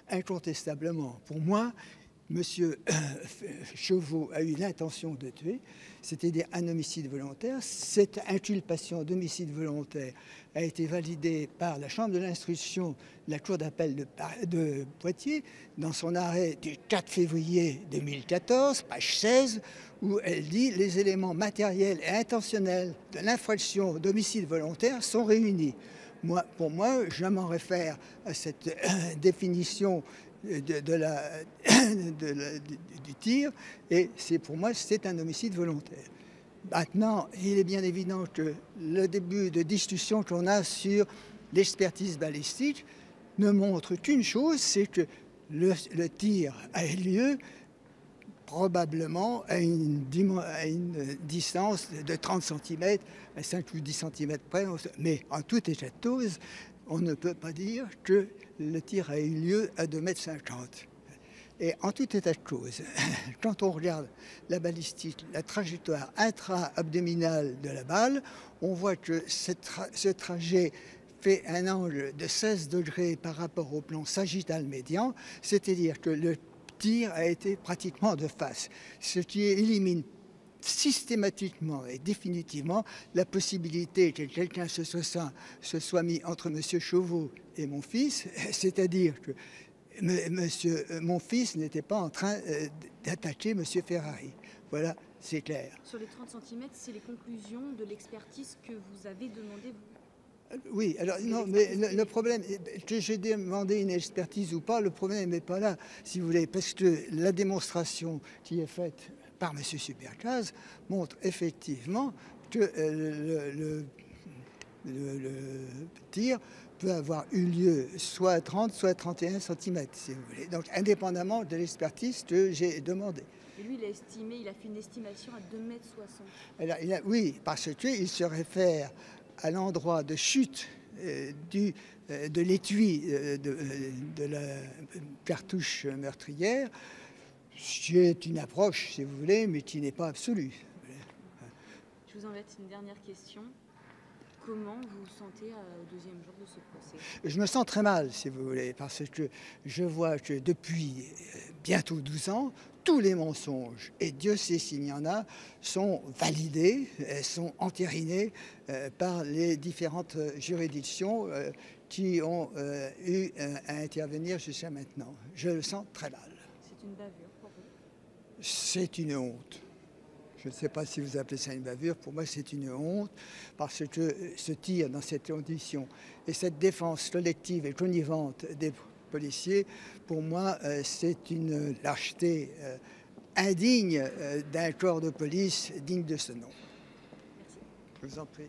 incontestablement, pour moi, M. Chauveau a eu l'intention de tuer, c'est-à-dire un homicide volontaire. Cette inculpation d'homicide volontaire a été validée par la Chambre de l'instruction de la Cour d'appel de Poitiers dans son arrêt du 4 février 2014, page 16, où elle dit « Les éléments matériels et intentionnels de l'infraction d'homicide volontaire sont réunis ». Pour moi, je m'en réfère à cette définition du tir, et pour moi, c'est un homicide volontaire. Maintenant, il est bien évident que le début de discussion qu'on a sur l'expertise balistique ne montre qu'une chose, c'est que le tir a eu lieu probablement à une distance de 30 cm, à 5 ou 10 cm près, mais en tout état de cause, on ne peut pas dire que le tir a eu lieu à 2,50 m. Et en tout état de cause, quand on regarde la balistique, la trajectoire intra-abdominale de la balle, on voit que ce trajet fait un angle de 16 degrés par rapport au plan sagittal médian, c'est-à-dire que le tir a été pratiquement de face, ce qui élimine systématiquement et définitivement la possibilité que quelqu'un se soit mis entre M. Chauveau et mon fils, c'est-à-dire que mon fils n'était pas en train d'attaquer M. Ferrari. Voilà, c'est clair. Sur les 30 cm, c'est les conclusions de l'expertise que vous avez demandé, vous? Oui, alors non, mais le problème, que j'ai demandé une expertise ou pas, le problème n'est pas là, si vous voulez, parce que la démonstration qui est faite par M. Supercaz montre effectivement que le tir peut avoir eu lieu soit à 30, soit à 31 cm, si vous voulez. Donc, indépendamment de l'expertise que j'ai demandée. Et lui, il a fait une estimation à 2,60 m. Oui, parce qu'il se réfère à l'endroit de chute de l'étui de la cartouche meurtrière, qui est une approche, si vous voulez, mais qui n'est pas absolue. Je vous embête, une dernière question. Comment vous vous sentez au deuxième jour de ce procès? Je me sens très mal, si vous voulez, parce que je vois que depuis bientôt 12 ans, tous les mensonges, et Dieu sait s'il y en a, sont validés, sont entérinés par les différentes juridictions qui ont eu à intervenir jusqu'à maintenant. Je le sens très mal. C'est une bavure pour vous? C'est une honte. Je ne sais pas si vous appelez ça une bavure, pour moi c'est une honte, parce que ce tir dans cette condition et cette défense collective et connivente des policiers, pour moi c'est une lâcheté indigne d'un corps de police digne de ce nom. Merci. Je vous en prie.